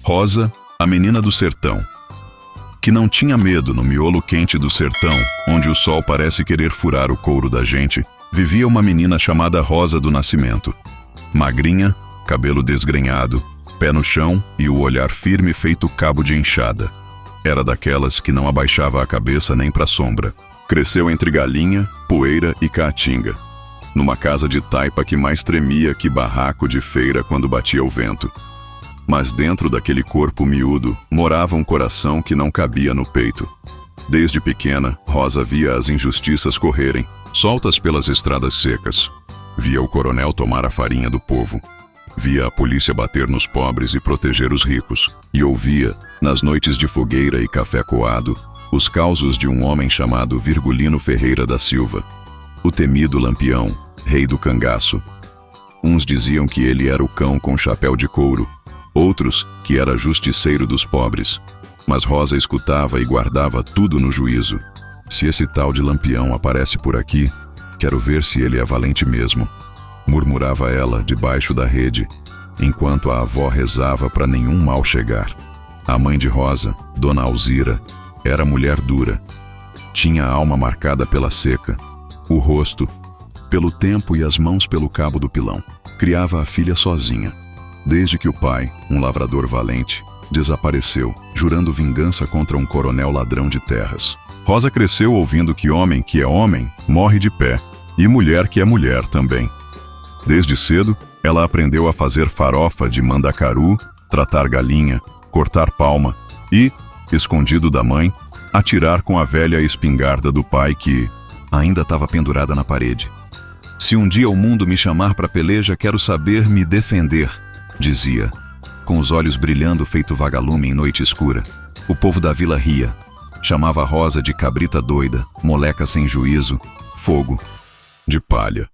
Rosa, a menina do sertão. Que não tinha medo no miolo quente do sertão, onde o sol parece querer furar o couro da gente, vivia uma menina chamada Rosa do Nascimento. Magrinha, cabelo desgrenhado, pé no chão e o olhar firme feito cabo de enxada. Era daquelas que não abaixava a cabeça nem pra sombra. Cresceu entre galinha, poeira e caatinga, numa casa de taipa que mais tremia que barraco de feira quando batia o vento. Mas dentro daquele corpo miúdo morava um coração que não cabia no peito. Desde pequena, Rosa via as injustiças correrem, soltas pelas estradas secas. Via o coronel tomar a farinha do povo. Via a polícia bater nos pobres e proteger os ricos. E ouvia, nas noites de fogueira e café coado, os causos de um homem chamado Virgulino Ferreira da Silva, o temido Lampião, rei do cangaço. Uns diziam que ele era o cão com chapéu de couro, outros que era justiceiro dos pobres. Mas Rosa escutava e guardava tudo no juízo. Se esse tal de Lampião aparece por aqui, quero ver se ele é valente mesmo, murmurava ela debaixo da rede, enquanto a avó rezava para nenhum mal chegar. A mãe de Rosa, Dona Alzira, era mulher dura. Tinha a alma marcada pela seca, o rosto pelo tempo e as mãos pelo cabo do pilão. Criava a filha sozinha, desde que o pai, um lavrador valente, desapareceu, jurando vingança contra um coronel ladrão de terras. Rosa cresceu ouvindo que é homem, morre de pé, e mulher que é mulher também. Desde cedo, ela aprendeu a fazer farofa de mandacaru, tratar galinha, cortar palma e, escondido da mãe, atirar com a velha espingarda do pai que ainda estava pendurada na parede. Se um dia o mundo me chamar para peleja, quero saber me defender, dizia, com os olhos brilhando feito vagalume em noite escura. O povo da vila ria. Chamava a Rosa de cabrita doida, moleca sem juízo, fogo, de palha.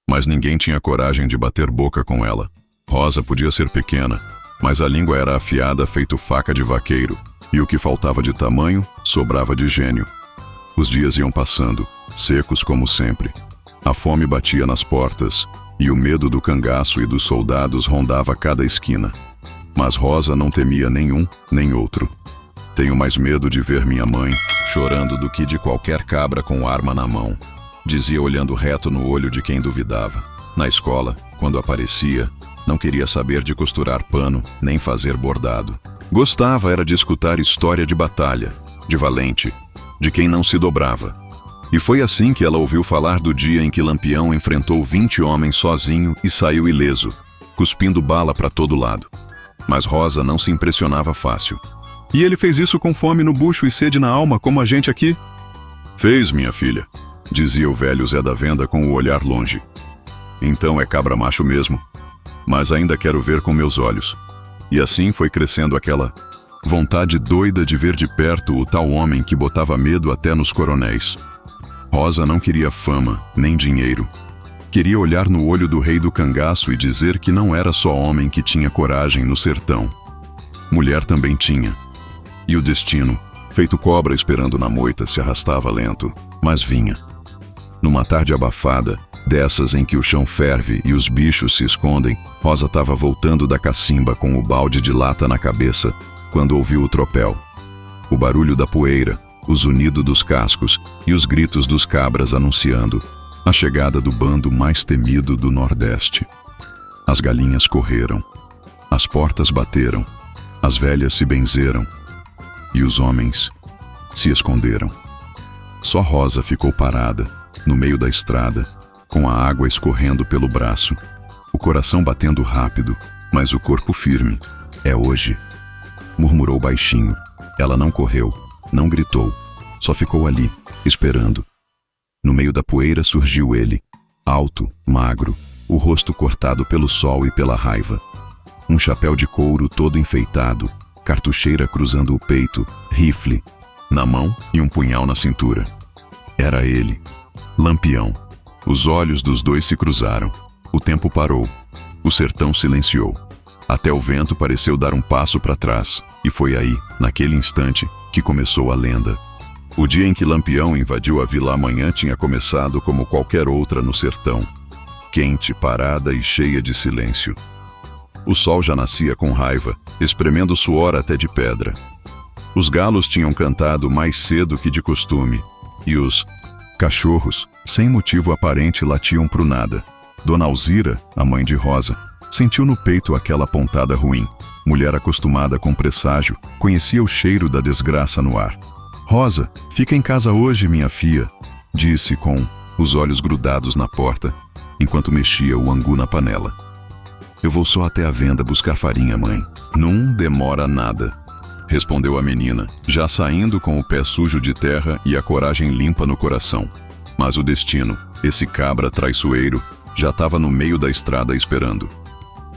Mas ninguém tinha coragem de bater boca com ela. Rosa podia ser pequena, mas a língua era afiada feito faca de vaqueiro, e o que faltava de tamanho, sobrava de gênio. Os dias iam passando, secos como sempre. A fome batia nas portas, e o medo do cangaço e dos soldados rondava cada esquina. Mas Rosa não temia nenhum, nem outro. Tenho mais medo de ver minha mãe chorando do que de qualquer cabra com arma na mão, dizia olhando reto no olho de quem duvidava. Na escola, quando aparecia, não queria saber de costurar pano, nem fazer bordado. Gostava era de escutar história de batalha, de valente, de quem não se dobrava. E foi assim que ela ouviu falar do dia em que Lampião enfrentou 20 homens sozinho e saiu ileso, cuspindo bala para todo lado. Mas Rosa não se impressionava fácil. E ele fez isso com fome no bucho e sede na alma, como a gente aqui? Fez, minha filha, dizia o velho Zé da Venda com o olhar longe. Então é cabra macho mesmo. Mas ainda quero ver com meus olhos. E assim foi crescendo aquela vontade doida de ver de perto o tal homem que botava medo até nos coronéis. Rosa não queria fama, nem dinheiro. Queria olhar no olho do rei do cangaço e dizer que não era só homem que tinha coragem no sertão. Mulher também tinha. E o destino, feito cobra esperando na moita, se arrastava lento, mas vinha. Numa tarde abafada, dessas em que o chão ferve e os bichos se escondem, Rosa estava voltando da cacimba com o balde de lata na cabeça, quando ouviu o tropel. O barulho da poeira, o zunido dos cascos e os gritos dos cabras anunciando a chegada do bando mais temido do Nordeste. As galinhas correram, as portas bateram, as velhas se benzeram e os homens se esconderam. Só Rosa ficou parada, no meio da estrada, com a água escorrendo pelo braço, o coração batendo rápido, mas o corpo firme. É hoje, murmurou baixinho. Ela não correu, não gritou, só ficou ali, esperando. No meio da poeira surgiu ele, alto, magro, o rosto cortado pelo sol e pela raiva. Um chapéu de couro todo enfeitado, cartucheira cruzando o peito, rifle na mão e um punhal na cintura. Era ele, Lampião. Os olhos dos dois se cruzaram. O tempo parou. O sertão silenciou. Até o vento pareceu dar um passo para trás. E foi aí, naquele instante, que começou a lenda. O dia em que Lampião invadiu a Vila Amanhã tinha começado como qualquer outra no sertão. Quente, parada e cheia de silêncio. O sol já nascia com raiva, espremendo suor até de pedra. Os galos tinham cantado mais cedo que de costume, e os cachorros, sem motivo aparente, latiam pro nada. Dona Alzira, a mãe de Rosa, sentiu no peito aquela pontada ruim. Mulher acostumada com presságio, conhecia o cheiro da desgraça no ar. Rosa, fica em casa hoje, minha filha, disse com os olhos grudados na porta, enquanto mexia o angu na panela. Eu vou só até a venda buscar farinha, mãe. Não demora nada, respondeu a menina, já saindo com o pé sujo de terra e a coragem limpa no coração. Mas o destino, esse cabra traiçoeiro, já estava no meio da estrada esperando.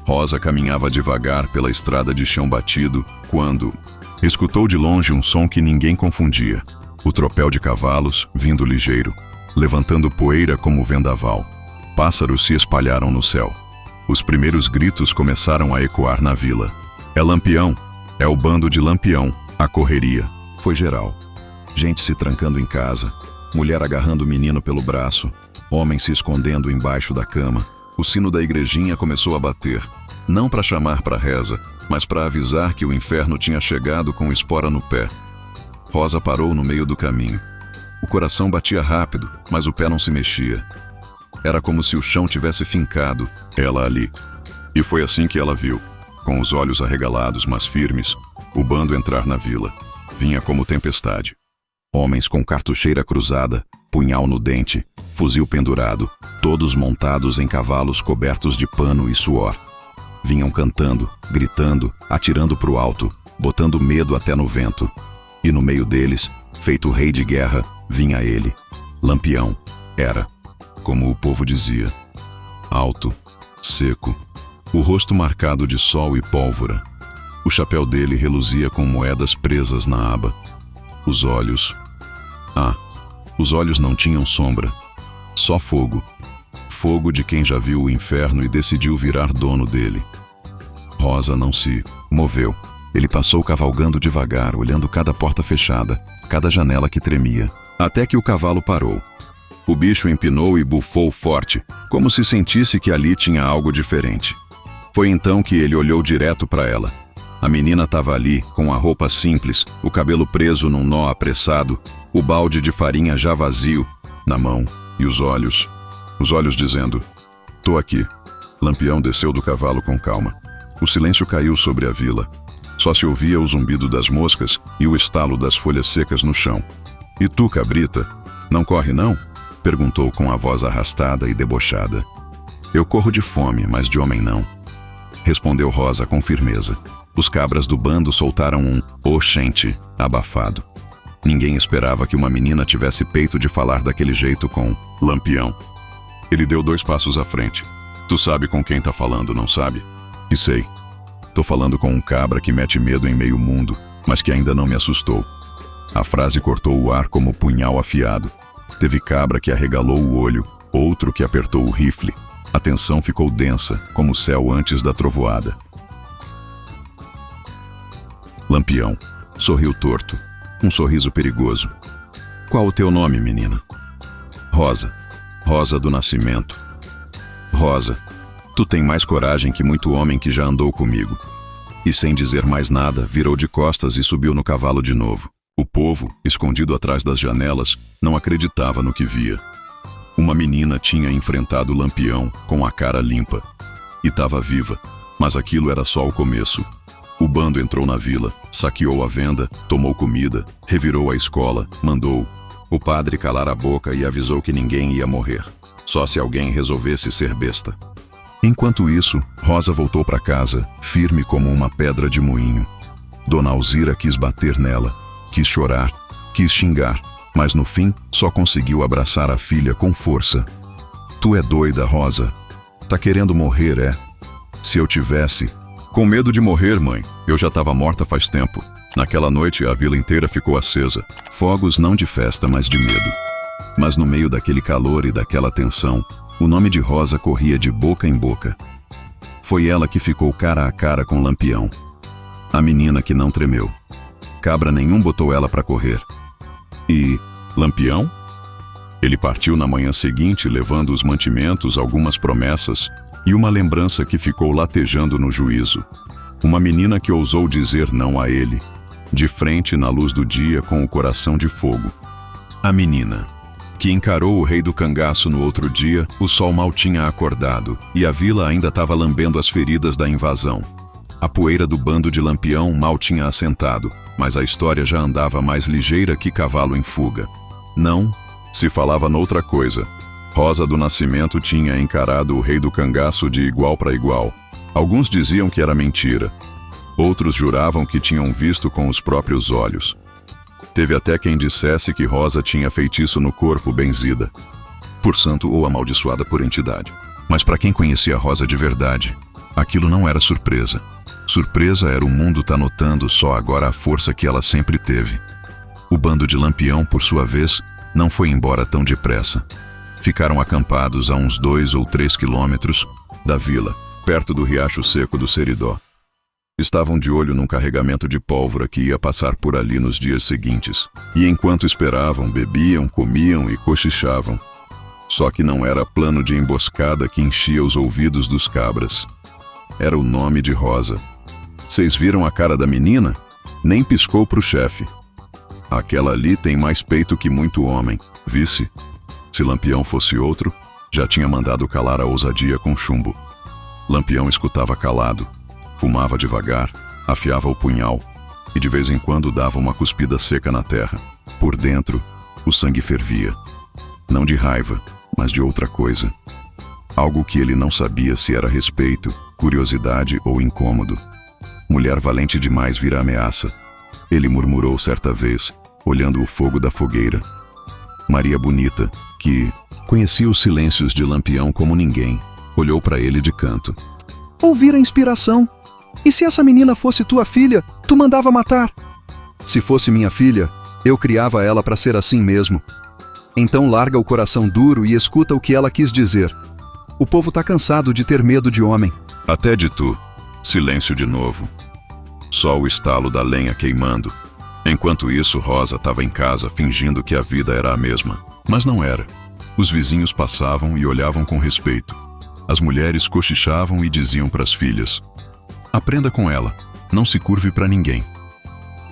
Rosa caminhava devagar pela estrada de chão batido quando escutou de longe um som que ninguém confundia. O tropel de cavalos, vindo ligeiro, levantando poeira como vendaval. Pássaros se espalharam no céu. Os primeiros gritos começaram a ecoar na vila. É Lampião, é o bando de Lampião, a correria. Foi geral. Gente se trancando em casa, mulher agarrando o menino pelo braço, homem se escondendo embaixo da cama. O sino da igrejinha começou a bater, não para chamar para reza, mas para avisar que o inferno tinha chegado com espora no pé. Rosa parou no meio do caminho. O coração batia rápido, mas o pé não se mexia. Era como se o chão tivesse fincado, ela ali. E foi assim que ela viu, com os olhos arregalados, mas firmes, o bando entrar na vila. Vinha como tempestade. Homens com cartucheira cruzada, punhal no dente, fuzil pendurado, todos montados em cavalos cobertos de pano e suor. Vinham cantando, gritando, atirando pro alto, botando medo até no vento. E no meio deles, feito rei de guerra, vinha ele. Lampião. Era, como o povo dizia, alto, seco, o rosto marcado de sol e pólvora. O chapéu dele reluzia com moedas presas na aba. Os olhos... os olhos não tinham sombra, só fogo. Fogo de quem já viu o inferno e decidiu virar dono dele. Rosa não se moveu. Ele passou cavalgando devagar, olhando cada porta fechada, cada janela que tremia, até que o cavalo parou. O bicho empinou e bufou forte, como se sentisse que ali tinha algo diferente. Foi então que ele olhou direto para ela. A menina estava ali, com a roupa simples, o cabelo preso num nó apressado, o balde de farinha já vazio na mão, e os olhos dizendo: "Tô aqui." Lampião desceu do cavalo com calma. O silêncio caiu sobre a vila. Só se ouvia o zumbido das moscas e o estalo das folhas secas no chão. "E tu, cabrita, não corre não?" perguntou com a voz arrastada e debochada. "Eu corro de fome, mas de homem não", respondeu Rosa com firmeza. Os cabras do bando soltaram um oxente abafado. Ninguém esperava que uma menina tivesse peito de falar daquele jeito com Lampião. Ele deu 2 passos à frente. "Tu sabe com quem tá falando, não sabe?" "Que sei. Tô falando com um cabra que mete medo em meio mundo, mas que ainda não me assustou." A frase cortou o ar como punhal afiado. Teve cabra que arregalou o olho, outro que apertou o rifle. A tensão ficou densa, como o céu antes da trovoada. Lampião sorriu torto, um sorriso perigoso. "Qual o teu nome, menina?" "Rosa. Rosa do Nascimento." "Rosa, tu tem mais coragem que muito homem que já andou comigo." E sem dizer mais nada, virou de costas e subiu no cavalo de novo. O povo, escondido atrás das janelas, não acreditava no que via. Uma menina tinha enfrentado Lampião com a cara limpa. E estava viva, mas aquilo era só o começo. O bando entrou na vila, saqueou a venda, tomou comida, revirou a escola, mandou o padre calar a boca e avisou que ninguém ia morrer, só se alguém resolvesse ser besta. Enquanto isso, Rosa voltou para casa, firme como uma pedra de moinho. Dona Alzira quis bater nela, quis chorar, quis xingar, mas no fim só conseguiu abraçar a filha com força. "Tu é doida, Rosa. Tá querendo morrer, é? Se eu tivesse..." "Com medo de morrer, mãe. Eu já estava morta faz tempo." Naquela noite, a vila inteira ficou acesa. Fogos não de festa, mas de medo. Mas no meio daquele calor e daquela tensão, o nome de Rosa corria de boca em boca. Foi ela que ficou cara a cara com Lampião. A menina que não tremeu. Cabra nenhum botou ela para correr. E Lampião? Ele partiu na manhã seguinte, levando os mantimentos, algumas promessas E uma lembrança que ficou latejando no juízo. Uma menina que ousou dizer não a ele, de frente na luz do dia com o coração de fogo. A menina, que encarou o rei do cangaço no outro dia, o sol mal tinha acordado, e a vila ainda estava lambendo as feridas da invasão. A poeira do bando de Lampião mal tinha assentado, mas a história já andava mais ligeira que cavalo em fuga. Não, se falava noutra coisa. Rosa do Nascimento tinha encarado o rei do cangaço de igual para igual. Alguns diziam que era mentira. Outros juravam que tinham visto com os próprios olhos. Teve até quem dissesse que Rosa tinha feitiço no corpo, benzida por santo ou amaldiçoada por entidade. Mas para quem conhecia Rosa de verdade, aquilo não era surpresa. Surpresa era o mundo tá notando só agora a força que ela sempre teve. O bando de Lampião, por sua vez, não foi embora tão depressa. Ficaram acampados a uns 2 ou 3 quilômetros da vila, perto do riacho seco do Seridó. Estavam de olho num carregamento de pólvora que ia passar por ali nos dias seguintes. E enquanto esperavam, bebiam, comiam e cochichavam. Só que não era plano de emboscada que enchia os ouvidos dos cabras. Era o nome de Rosa. Vocês viram a cara da menina? Nem piscou pro chefe. Aquela ali tem mais peito que muito homem, vice. Se Lampião fosse outro, já tinha mandado calar a ousadia com chumbo. Lampião escutava calado, fumava devagar, afiava o punhal e de vez em quando dava uma cuspida seca na terra. Por dentro, o sangue fervia. Não de raiva, mas de outra coisa. Algo que ele não sabia se era respeito, curiosidade ou incômodo. Mulher valente demais vira ameaça. Ele murmurou certa vez, olhando o fogo da fogueira. Maria Bonita, que conhecia os silêncios de Lampião como ninguém, olhou para ele de canto. Ouvir a inspiração. E se essa menina fosse tua filha, tu mandava matar? Se fosse minha filha, eu criava ela para ser assim mesmo. Então larga o coração duro e escuta o que ela quis dizer. O povo tá cansado de ter medo de homem. Até de tu. Silêncio de novo. Só o estalo da lenha queimando. Enquanto isso, Rosa estava em casa fingindo que a vida era a mesma. Mas não era. Os vizinhos passavam e olhavam com respeito. As mulheres cochichavam e diziam para as filhas: aprenda com ela, não se curve para ninguém.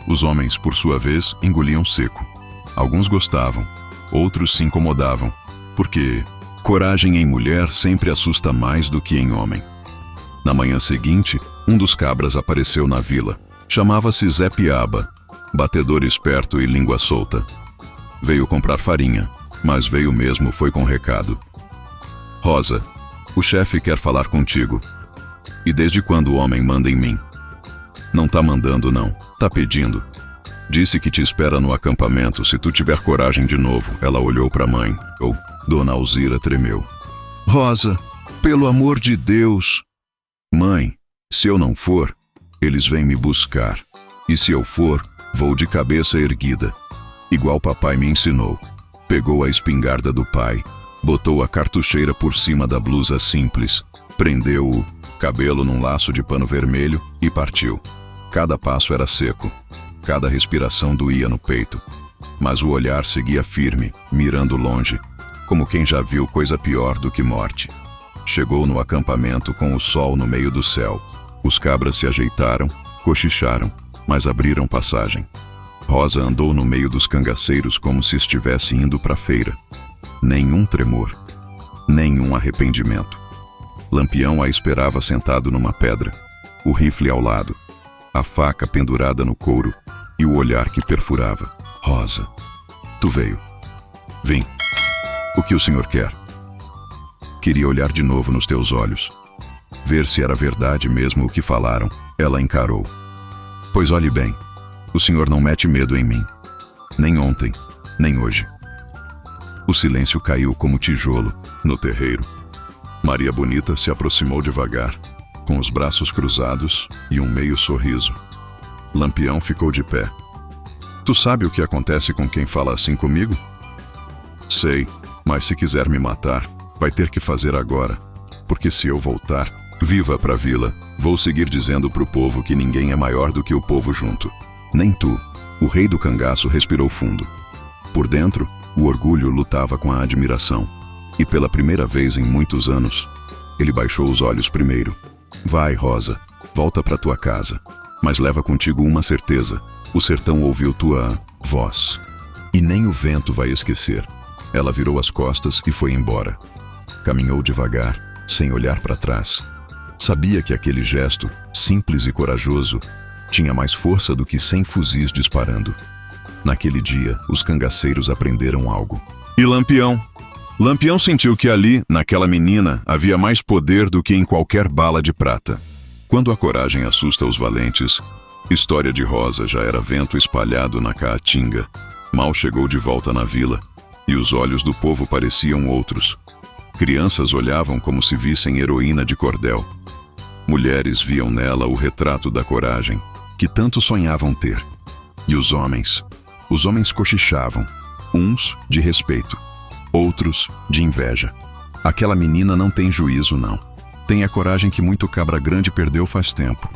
Os homens, por sua vez, engoliam seco. Alguns gostavam, outros se incomodavam, porque coragem em mulher sempre assusta mais do que em homem. Na manhã seguinte, um dos cabras apareceu na vila. Chamava-se Zé Piaba, batedor esperto e língua solta. Veio comprar farinha, mas veio mesmo foi com recado. Rosa, o chefe quer falar contigo. E desde quando o homem manda em mim? Não tá mandando não, tá pedindo. Disse que te espera no acampamento se tu tiver coragem de novo. Ela olhou pra mãe. Dona Alzira tremeu. Rosa, pelo amor de Deus. Mãe, se eu não for, eles vêm me buscar. E se eu for, vou de cabeça erguida. Igual papai me ensinou. Pegou a espingarda do pai, botou a cartucheira por cima da blusa simples, prendeu o cabelo num laço de pano vermelho e partiu. Cada passo era seco, cada respiração doía no peito, mas o olhar seguia firme, mirando longe, como quem já viu coisa pior do que morte. Chegou no acampamento com o sol no meio do céu. Os cabras se ajeitaram, cochicharam, mas abriram passagem. Rosa andou no meio dos cangaceiros como se estivesse indo para a feira. Nenhum tremor, nenhum arrependimento. Lampião a esperava sentado numa pedra, o rifle ao lado, a faca pendurada no couro e o olhar que perfurava. Rosa, tu veio. Vim. O que o senhor quer? Queria olhar de novo nos teus olhos, ver se era verdade mesmo o que falaram. Ela encarou. Pois olhe bem, o senhor não mete medo em mim, nem ontem, nem hoje. O silêncio caiu como tijolo no terreiro. Maria Bonita se aproximou devagar, com os braços cruzados e um meio sorriso. Lampião ficou de pé. Tu sabe o que acontece com quem fala assim comigo? Sei, mas se quiser me matar, vai ter que fazer agora, porque se eu voltar, viva pra vila, vou seguir dizendo pro povo que ninguém é maior do que o povo junto. Nem tu. O rei do cangaço respirou fundo. Por dentro, o orgulho lutava com a admiração. E pela primeira vez em muitos anos, Ele baixou os olhos primeiro. Vai, Rosa, volta para tua casa. Mas leva contigo uma certeza. O sertão ouviu tua voz. E nem o vento vai esquecer. Ela virou as costas e foi embora. Caminhou devagar, sem olhar para trás. Sabia que aquele gesto, simples e corajoso, tinha mais força do que 100 fuzis disparando. Naquele dia, os cangaceiros aprenderam algo. E Lampião? Lampião sentiu que ali, naquela menina, havia mais poder do que em qualquer bala de prata. Quando a coragem assusta os valentes, história de Rosa já era vento espalhado na caatinga. Mal chegou de volta na vila, e os olhos do povo pareciam outros. Crianças olhavam como se vissem heroína de cordel. Mulheres viam nela o retrato da coragem, que tanto sonhavam ter. E os homens cochichavam, uns de respeito, outros de inveja. Aquela menina não tem juízo, não. Tem a coragem que muito cabra grande perdeu faz tempo.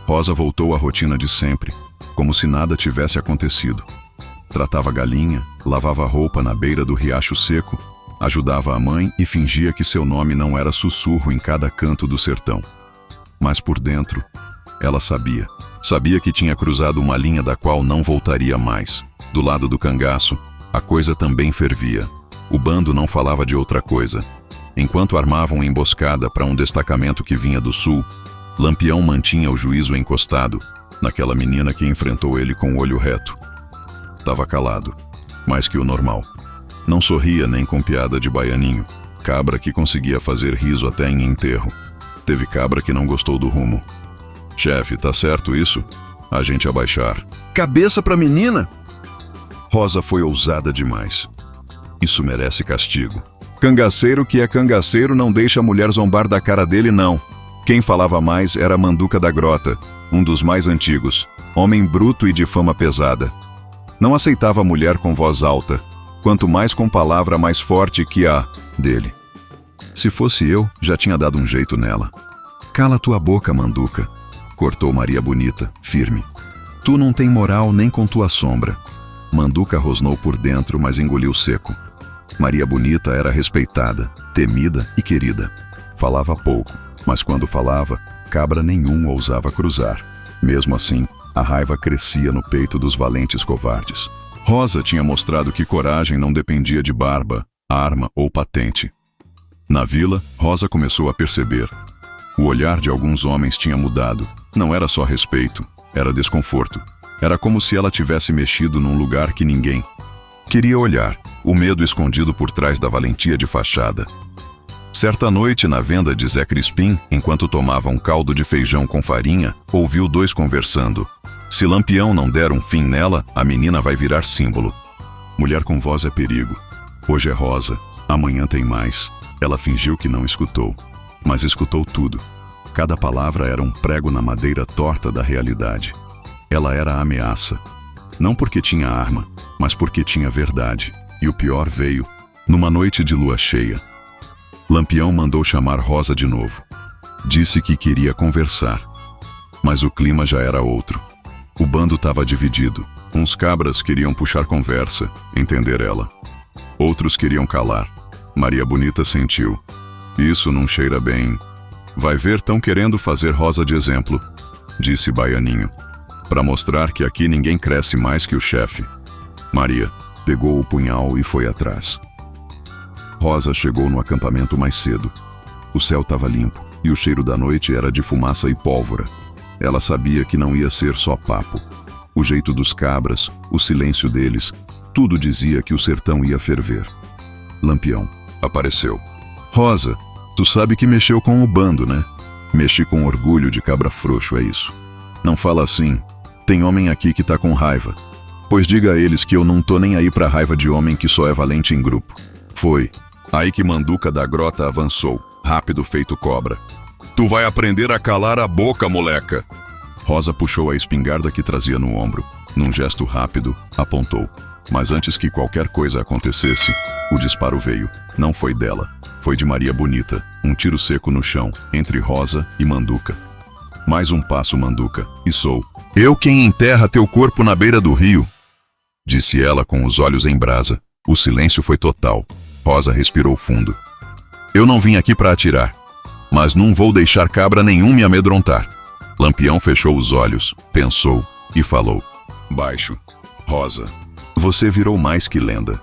Rosa voltou à rotina de sempre, como se nada tivesse acontecido. Tratava a galinha, lavava a roupa na beira do riacho seco, ajudava a mãe e fingia que seu nome não era sussurro em cada canto do sertão. Mas por dentro, ela sabia. Sabia que tinha cruzado uma linha da qual não voltaria mais. Do lado do cangaço, a coisa também fervia. O bando não falava de outra coisa. Enquanto armavam emboscada para um destacamento que vinha do sul, Lampião mantinha o juízo encostado naquela menina que enfrentou ele com o olho reto. Tava calado, mais que o normal. Não sorria nem com piada de baianinho. Cabra que conseguia fazer riso até em enterro. Teve cabra que não gostou do rumo. Chefe, tá certo isso? A gente abaixar. Cabeça pra menina? Rosa foi ousada demais. Isso merece castigo. Cangaceiro que é cangaceiro não deixa a mulher zombar da cara dele, não. Quem falava mais era Manduca da Grota, um dos mais antigos, homem bruto e de fama pesada. Não aceitava a mulher com voz alta, quanto mais com palavra mais forte que a dele. Se fosse eu, já tinha dado um jeito nela. Cala tua boca, Manduca, cortou Maria Bonita, firme. Tu não tem moral nem com tua sombra. Manduca rosnou por dentro, mas engoliu seco. Maria Bonita era respeitada, temida e querida. Falava pouco, mas quando falava, cabra nenhum ousava cruzar. Mesmo assim, a raiva crescia no peito dos valentes covardes. Rosa tinha mostrado que coragem não dependia de barba, arma ou patente. Na vila, Rosa começou a perceber. O olhar de alguns homens tinha mudado. Não era só respeito, era desconforto. Era como se ela tivesse mexido num lugar que ninguém queria olhar, o medo escondido por trás da valentia de fachada. Certa noite, na venda de Zé Crispim, enquanto tomava um caldo de feijão com farinha, ouviu dois conversando. Se Lampião não der um fim nela, a menina vai virar símbolo. Mulher com voz é perigo. Hoje é Rosa, amanhã tem mais. Ela fingiu que não escutou, mas escutou tudo. Cada palavra era um prego na madeira torta da realidade. Ela era a ameaça. Não porque tinha arma, mas porque tinha verdade. E o pior veio, numa noite de lua cheia. Lampião mandou chamar Rosa de novo. Disse que queria conversar. Mas o clima já era outro. O bando estava dividido. Uns cabras queriam puxar conversa, entender ela. Outros queriam calar. Maria Bonita sentiu. Isso não cheira bem. Vai ver, tão querendo fazer Rosa de exemplo, disse Baianinho, para mostrar que aqui ninguém cresce mais que o chefe. Maria pegou o punhal e foi atrás. Rosa chegou no acampamento mais cedo. O céu estava limpo e o cheiro da noite era de fumaça e pólvora. Ela sabia que não ia ser só papo. O jeito dos cabras, o silêncio deles, tudo dizia que o sertão ia ferver. Lampião apareceu. Rosa, tu sabe que mexeu com o bando, né? Mexi com orgulho de cabra frouxo, é isso. Não fala assim. Tem homem aqui que tá com raiva. Pois diga a eles que eu não tô nem aí pra raiva de homem que só é valente em grupo. Foi aí que Manduca da Grota avançou, rápido feito cobra. Tu vai aprender a calar a boca, moleca! Rosa puxou a espingarda que trazia no ombro. Num gesto rápido, apontou. Mas antes que qualquer coisa acontecesse, o disparo veio. Não foi dela. Foi de Maria Bonita. Um tiro seco no chão, entre Rosa e Manduca. Mais um passo, Manduca, e sou eu quem enterra teu corpo na beira do rio, disse ela com os olhos em brasa. O silêncio foi total. Rosa respirou fundo. Eu não vim aqui para atirar, mas não vou deixar cabra nenhum me amedrontar. Lampião fechou os olhos, pensou e falou. Baixo. Rosa, você virou mais que lenda.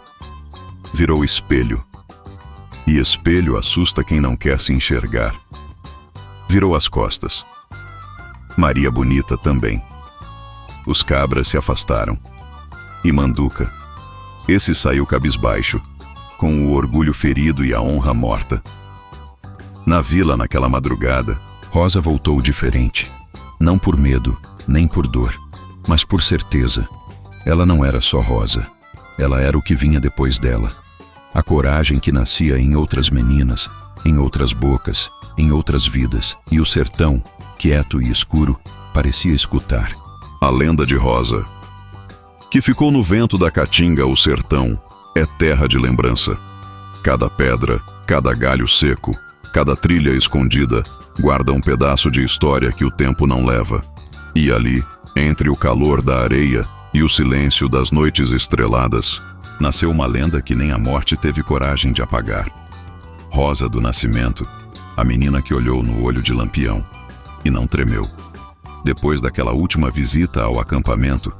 Virou espelho. E espelho assusta quem não quer se enxergar. Virou as costas. Maria Bonita também. Os cabras se afastaram. E Manduca, esse saiu cabisbaixo, com o orgulho ferido e a honra morta. Na vila, naquela madrugada, Rosa voltou diferente. Não por medo, nem por dor, mas por certeza. Ela não era só Rosa. Ela era o que vinha depois dela. A coragem que nascia em outras meninas, em outras bocas, em outras vidas. E o sertão, quieto e escuro, parecia escutar. A lenda de Rosa, que ficou no vento da caatinga. O sertão é terra de lembrança. Cada pedra, cada galho seco, cada trilha escondida guarda um pedaço de história que o tempo não leva. E ali, entre o calor da areia e o silêncio das noites estreladas, nasceu uma lenda que nem a morte teve coragem de apagar. Rosa do Nascimento, a menina que olhou no olho de Lampião e não tremeu. Depois daquela última visita ao acampamento,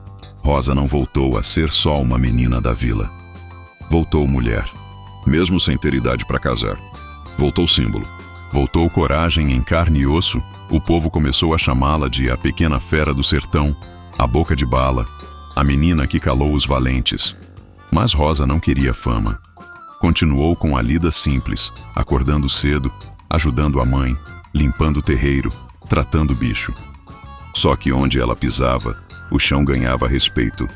Rosa não voltou a ser só uma menina da vila. Voltou mulher, mesmo sem ter idade para casar. Voltou símbolo. Voltou coragem em carne e osso. O povo começou a chamá-la de a pequena fera do sertão, a boca de bala, a menina que calou os valentes. Mas Rosa não queria fama. Continuou com a lida simples, acordando cedo, ajudando a mãe, limpando o terreiro, tratando o bicho. Só que onde ela pisava, o chão ganhava respeito.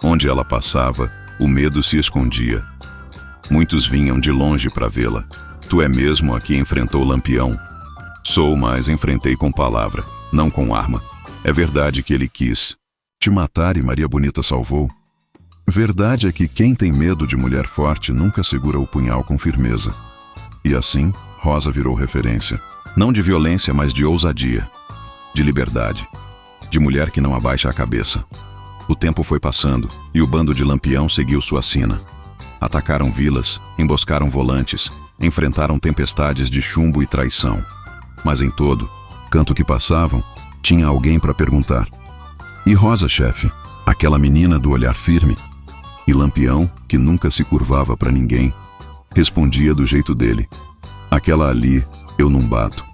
Onde ela passava, o medo se escondia. Muitos vinham de longe para vê-la. Tu é mesmo a que enfrentou Lampião? Sou, mas enfrentei com palavra, não com arma. É verdade que ele quis te matar e Maria Bonita salvou. Verdade é que quem tem medo de mulher forte nunca segura o punhal com firmeza. E assim, Rosa virou referência. Não de violência, mas de ousadia. De liberdade. De mulher que não abaixa a cabeça. O tempo foi passando e o bando de Lampião seguiu sua sina. Atacaram vilas, emboscaram volantes, enfrentaram tempestades de chumbo e traição. Mas em todo canto que passavam, tinha alguém para perguntar. E Rosa, chefe? Aquela menina do olhar firme? E Lampião, que nunca se curvava para ninguém, respondia do jeito dele. Aquela ali, eu não bato.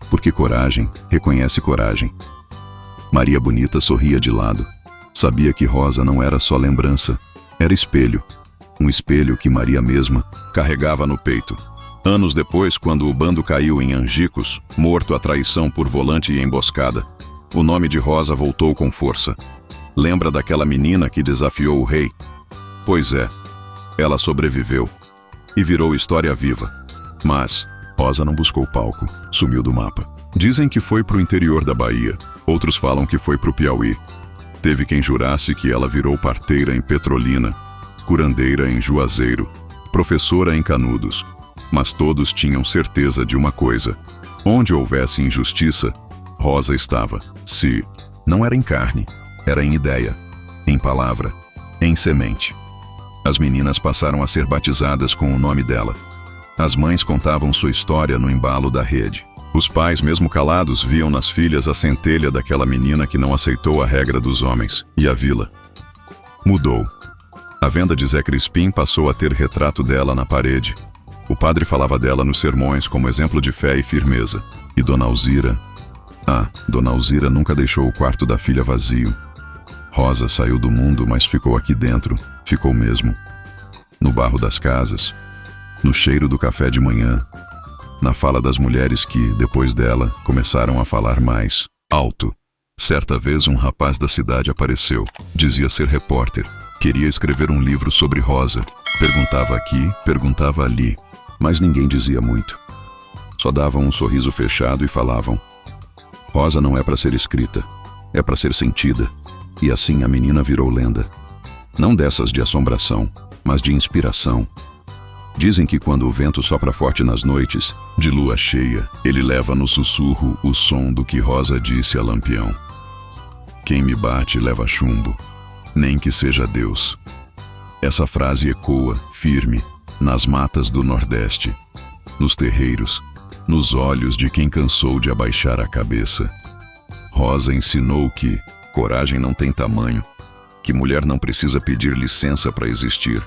Porque coragem reconhece coragem. Maria Bonita sorria de lado. Sabia que Rosa não era só lembrança, era espelho. Um espelho que Maria mesma carregava no peito. Anos depois, quando o bando caiu em Angicos, morto à traição por volante e emboscada, o nome de Rosa voltou com força. Lembra daquela menina que desafiou o rei? Pois é, ela sobreviveu e virou história viva. Mas Rosa não buscou palco, sumiu do mapa. Dizem que foi pro interior da Bahia, outros falam que foi pro Piauí. Teve quem jurasse que ela virou parteira em Petrolina, curandeira em Juazeiro, professora em Canudos. Mas todos tinham certeza de uma coisa: onde houvesse injustiça, Rosa estava. Se não era em carne, era em ideia, em palavra, em semente. As meninas passaram a ser batizadas com o nome dela. As mães contavam sua história no embalo da rede. Os pais, mesmo calados, viam nas filhas a centelha daquela menina que não aceitou a regra dos homens. E a vila mudou. A venda de Zé Crispim passou a ter retrato dela na parede. O padre falava dela nos sermões como exemplo de fé e firmeza. E Dona Alzira... Dona Alzira nunca deixou o quarto da filha vazio. Rosa saiu do mundo, mas ficou aqui dentro. Ficou mesmo. No barro das casas, no cheiro do café de manhã, na fala das mulheres que, depois dela, começaram a falar mais alto. Certa vez um rapaz da cidade apareceu. Dizia ser repórter. Queria escrever um livro sobre Rosa. Perguntava aqui, perguntava ali, mas ninguém dizia muito. Só davam um sorriso fechado e falavam: Rosa não é para ser escrita, é para ser sentida. E assim a menina virou lenda. Não dessas de assombração, mas de inspiração. Dizem que quando o vento sopra forte nas noites, de lua cheia, ele leva no sussurro o som do que Rosa disse a Lampião. Quem me bate leva chumbo, nem que seja Deus. Essa frase ecoa, firme, nas matas do Nordeste. nos terreiros, nos olhos de quem cansou de abaixar a cabeça. Rosa ensinou que coragem não tem tamanho, que mulher não precisa pedir licença para existir,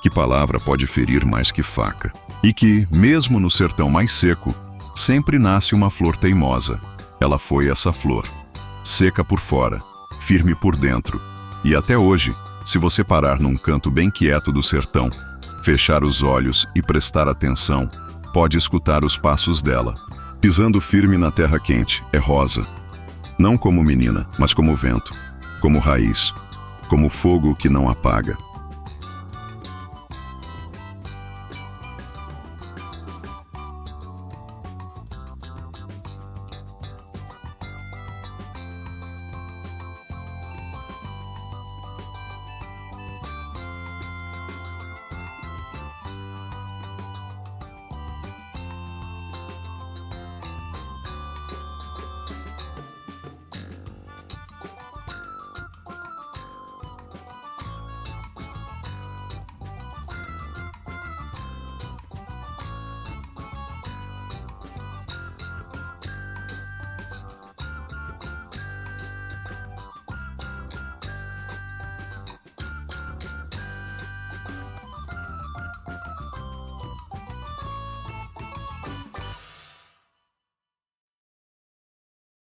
que palavra pode ferir mais que faca, e que, mesmo no sertão mais seco, sempre nasce uma flor teimosa. Ela foi essa flor, seca por fora, firme por dentro, e até hoje, se você parar num canto bem quieto do sertão, fechar os olhos e prestar atenção, pode escutar os passos dela. Pisando firme na terra quente, é Rosa. Não como menina, mas como vento, como raiz, como fogo que não apaga.